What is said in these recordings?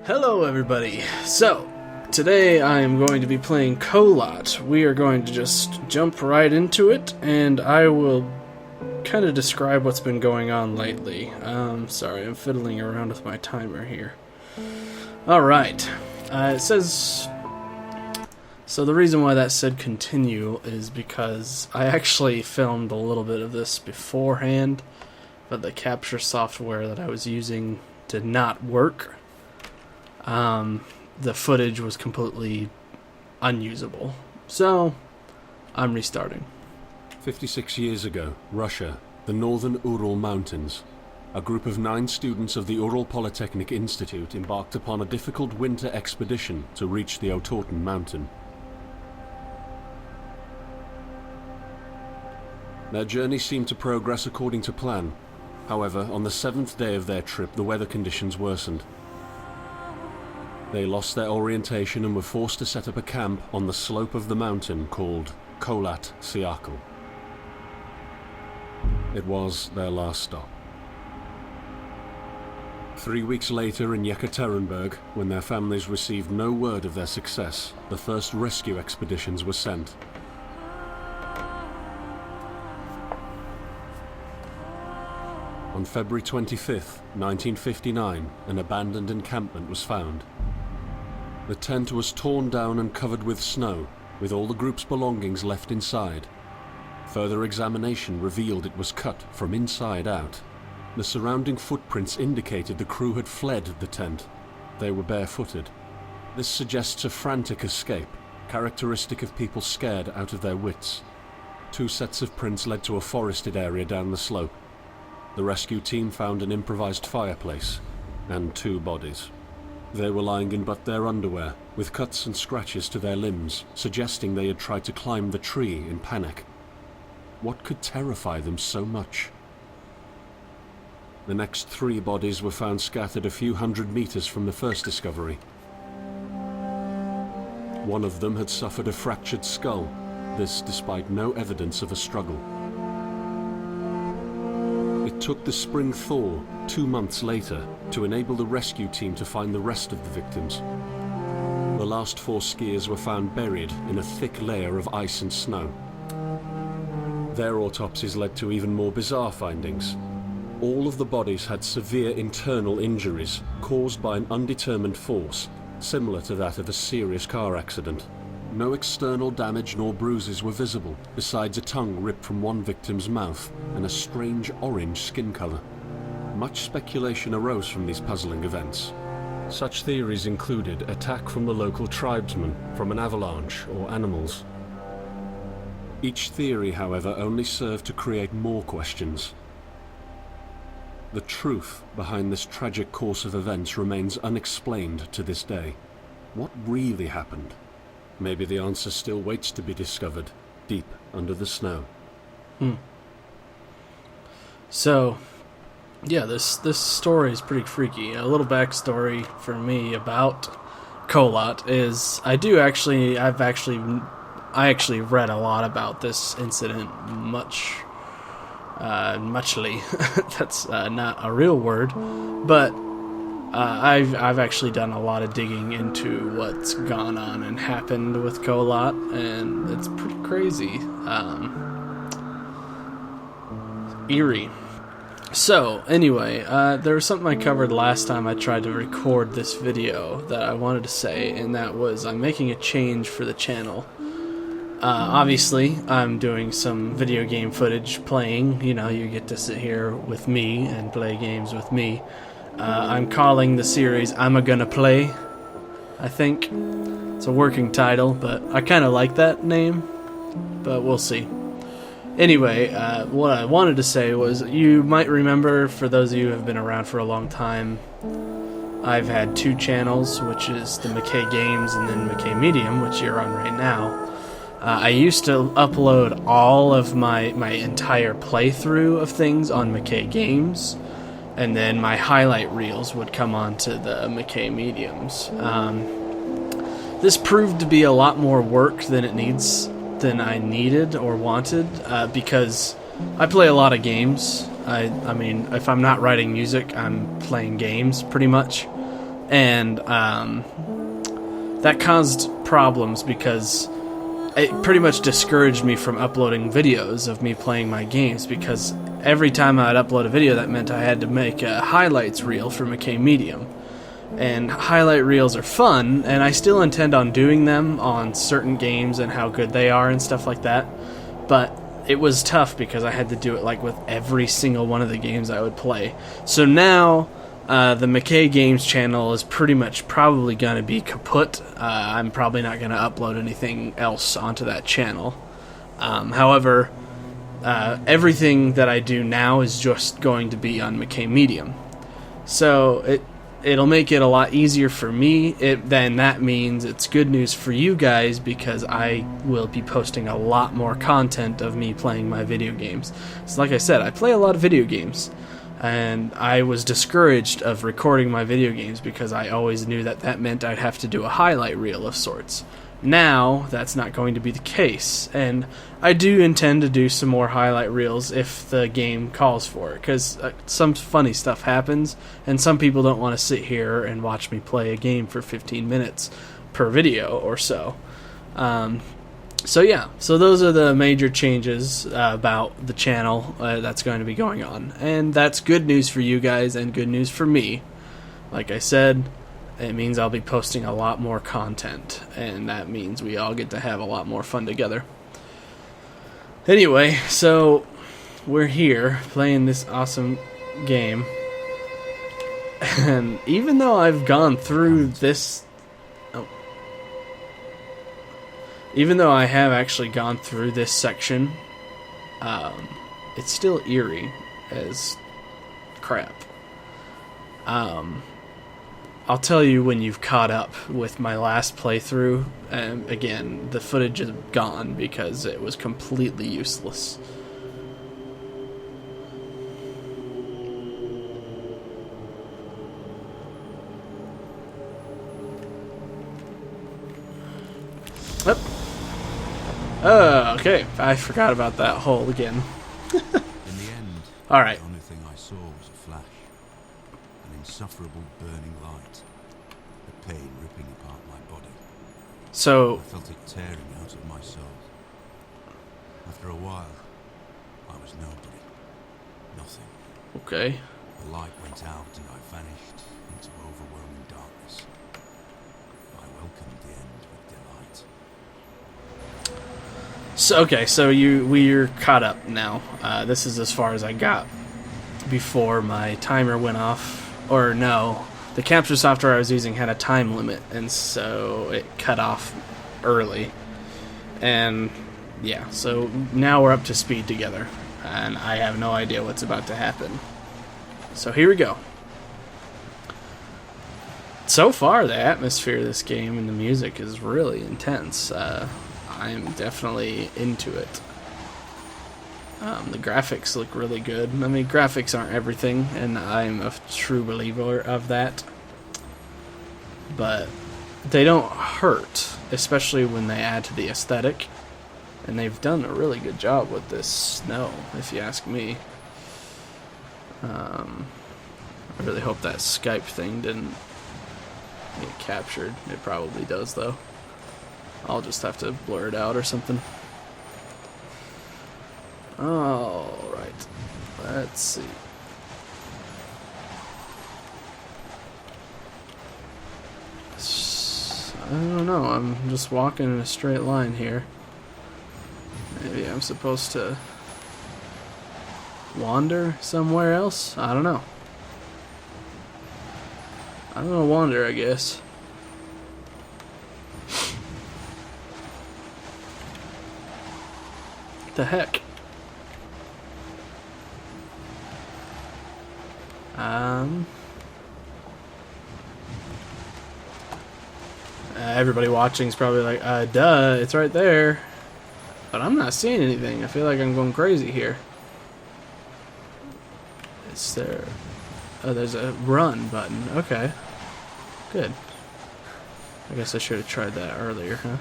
Hello everybody. So, today I am going to be playing Kholat. We are going to just jump right into it, and I will kind of describe what's been going on lately. Sorry, I'm fiddling around with my timer here. Alright, it says... So the reason why that said continue is because I actually filmed a little bit of this beforehand, but the capture software that I was using did not work. The footage was completely unusable. So, I'm restarting. 56 years ago, Russia, the northern Ural Mountains. A group of 9 students of the Ural Polytechnic Institute embarked upon a difficult winter expedition to reach the Otorten mountain. Their journey seemed to progress according to plan. However, on the 7th day of their trip, the weather conditions worsened. They lost their orientation and were forced to set up a camp on the slope of the mountain called Kholat Siakal. It was their last stop. 3 weeks later in Yekaterinburg, when their families received no word of their success, the first rescue expeditions were sent. On February 25th, 1959, an abandoned encampment was found. The tent was torn down and covered with snow, with all the group's belongings left inside. Further examination revealed it was cut from inside out. The surrounding footprints indicated the crew had fled the tent. They were barefooted. This suggests a frantic escape, characteristic of people scared out of their wits. 2 sets of prints led to a forested area down the slope. The rescue team found an improvised fireplace and 2 bodies. They were lying in but their underwear, with cuts and scratches to their limbs, suggesting they had tried to climb the tree in panic. What could terrify them so much? The next 3 bodies were found scattered a few hundred meters from the first discovery. One of them had suffered a fractured skull, this despite no evidence of a struggle. It took the spring thaw 2 months later to enable the rescue team to find the rest of the victims. The last 4 skiers were found buried in a thick layer of ice and snow. Their autopsies led to even more bizarre findings. All of the bodies had severe internal injuries caused by an undetermined force, similar to that of a serious car accident. No external damage nor bruises were visible, besides a tongue ripped from one victim's mouth and a strange orange skin color. Much speculation arose from these puzzling events. Such theories included attack from the local tribesmen, from an avalanche, or animals. Each theory, however, only served to create more questions. The truth behind this tragic course of events remains unexplained to this day. What really happened? Maybe the answer still waits to be discovered, deep under the snow. So, yeah, this story is pretty freaky. A little backstory for me about Kholat is I actually read a lot about this incident muchly. That's not a real word, but I've actually done a lot of digging into what's gone on and happened with Kholat, and it's pretty crazy. Eerie. So, anyway, there was something I covered last time I tried to record this video that I wanted to say, and that was I'm making a change for the channel. Obviously, I'm doing some video game footage playing. You know, you get to sit here with me and play games with me. I'm calling the series IMMA-GONNA-PLAY, I think. It's a working title, but I kind of like that name, but we'll see. Anyway, what I wanted to say was, you might remember, for those of you who have been around for a long time, I've had 2 channels, which is the McKay Games and then McKay Medium, which you're on right now. I used to upload all of my entire playthrough of things on McKay Games, and then my highlight reels would come onto the McKay Mediums. This proved to be a lot more work than I needed or wanted, because I play a lot of games. I mean, if I'm not writing music, I'm playing games, pretty much. And that caused problems because it pretty much discouraged me from uploading videos of me playing my games, because every time I'd upload a video, that meant I had to make a highlights reel for McKay Medium. And highlight reels are fun, and I still intend on doing them on certain games and how good they are and stuff like that. But it was tough because I had to do it like with every single one of the games I would play. So now the McKay Games channel is pretty much probably going to be kaput. I'm probably not going to upload anything else onto that channel. However, everything that I do now is just going to be on McKay Medium. So it'll make it a lot easier for me. Then that means it's good news for you guys, because I will be posting a lot more content of me playing my video games. So like I said, I play a lot of video games, and I was discouraged of recording my video games because I always knew that that meant I'd have to do a highlight reel of sorts. Now, that's not going to be the case, and I do intend to do some more highlight reels if the game calls for it, because some funny stuff happens, and some people don't want to sit here and watch me play a game for 15 minutes per video or so. So yeah, so those are the major changes about the channel that's going to be going on, and that's good news for you guys and good news for me. Like I said, it means I'll be posting a lot more content, and that means we all get to have a lot more fun together. Anyway, so we're here playing this awesome game, and even though I've gone through this, even though I have actually gone through this section, it's still eerie as crap. I'll tell you when you've caught up with my last playthrough, and again, the footage is gone because it was completely useless. Oh, okay. I forgot about that hole again. In the end, alright. The only thing I saw was a flash. An insufferable burning light. The pain ripping apart my body. So I felt it tearing out of my soul. After a while, I was nobody. Nothing. okay. The light went out and I vanished into overwhelming darkness. I welcomed the end with delight. So okay, so we're caught up now. This is as far as I got before my timer went off. Or no, the capture software I was using had a time limit, and so it cut off early. And yeah, so now we're up to speed together, and I have no idea what's about to happen. So here we go. So far, the atmosphere of this game and the music is really intense. I'm definitely into it. The graphics look really good. I mean, graphics aren't everything, and I'm a true believer of that. But they don't hurt, especially when they add to the aesthetic. And they've done a really good job with this snow, if you ask me. I really hope that Skype thing didn't get captured. It probably does, though. I'll just have to blur it out or something. Alright. Let's see. I don't know. I'm just walking in a straight line here. Maybe I'm supposed to wander somewhere else? I don't know. I'm gonna wander, I guess. What the heck? Everybody watching is probably like, duh, it's right there. But I'm not seeing anything. I feel like I'm going crazy here. Is there... Oh, there's a run button. Okay. Good. I guess I should have tried that earlier, huh?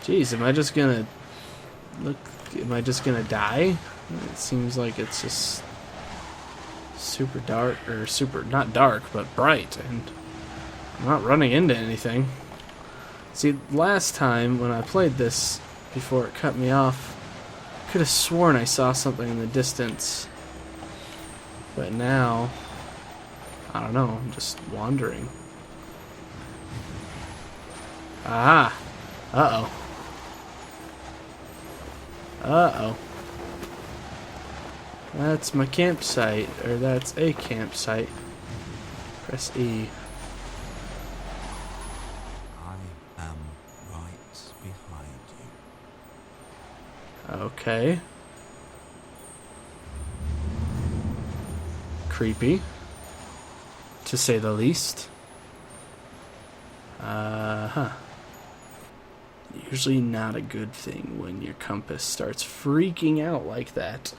Jeez, am I just gonna... Look, am I just gonna die? It seems like it's just... super dark, or super, not dark, but bright, and I'm not running into anything. See, last time when I played this, before it cut me off, I could have sworn I saw something in the distance. But now, I don't know, I'm just wandering. Ah! Uh-oh. Uh-oh. That's my campsite, or that's a campsite. Press E. I am right behind you. Okay. Creepy, to say the least. Usually not a good thing when your compass starts freaking out like that.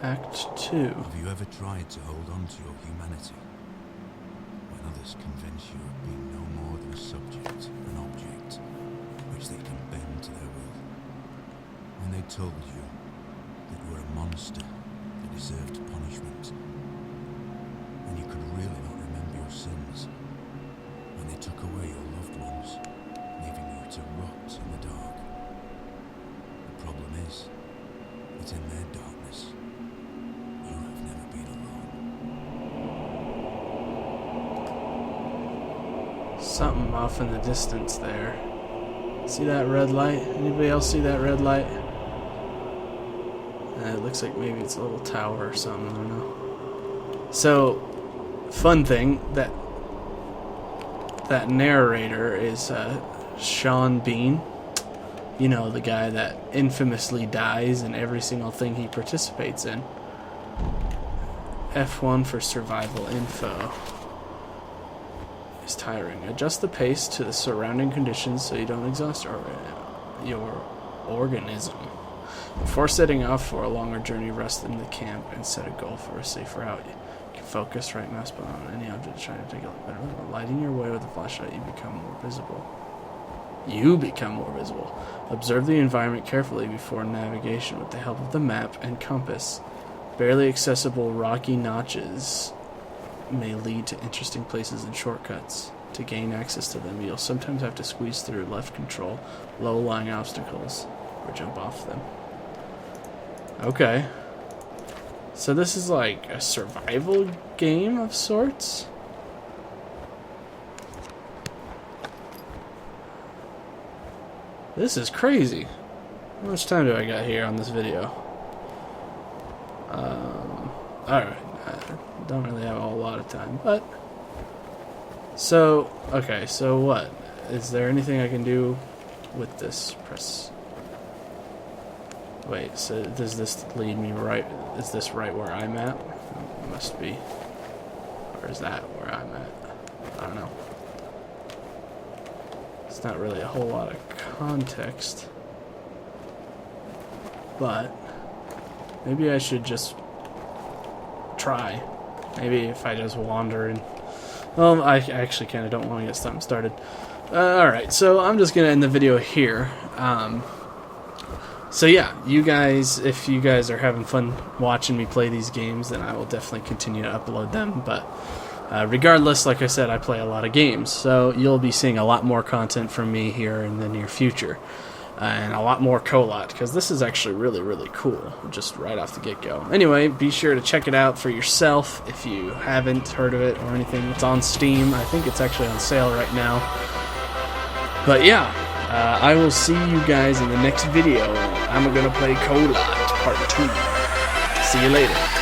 Act 2. Have you ever tried to hold on to your humanity? When others convince you of being no more than a subject, an object, which they can bend to their will. When they told you that you were a monster that deserved punishment, and you could really not remember your sins. When they took away your loved ones, leaving you to rot in the dark. The problem is that in their darkness, you have never been alone. Something off in the distance there. See that red light? Anybody else see that red light? It looks like maybe it's a little tower or something, I don't know. So, fun thing, that narrator is Sean Bean. You know, the guy that infamously dies in every single thing he participates in. F1 for survival info. Is tiring. Adjust the pace to the surrounding conditions so you don't exhaust your organism. Before setting off for a longer journey, rest in the camp and set a goal for a safer route. You can focus right mouse button on any object trying to take a look better. Lighting your way with a flashlight, you become more visible. Observe the environment carefully before navigation with the help of the map and compass. Barely accessible rocky notches may lead to interesting places and shortcuts. To gain access to them, you'll sometimes have to squeeze through left control low-lying obstacles or jump off them. Okay. So this is like a survival game of sorts? This is crazy. How much time do I got here on this video? Alright. I don't really have a whole lot of time, but... So, okay, so what? Is there anything I can do with this? Press... Wait, so does this lead me right? Is this right where I'm at? It must be. Or is that where I'm at? I don't know. It's not really a whole lot of context. But maybe I should just try. Maybe if I just wander and... Well, I actually kind of don't want to get something started. Alright, so I'm just going to end the video here. So yeah, you guys, if you guys are having fun watching me play these games, then I will definitely continue to upload them. But regardless, like I said, I play a lot of games. So you'll be seeing a lot more content from me here in the near future. And a lot more Kholat, because this is actually really, really cool, just right off the get-go. Anyway, be sure to check it out for yourself if you haven't heard of it or anything. It's on Steam. I think it's actually on sale right now. But yeah, I will see you guys in the next video. I'm gonna play Kholat Part 2. See you later.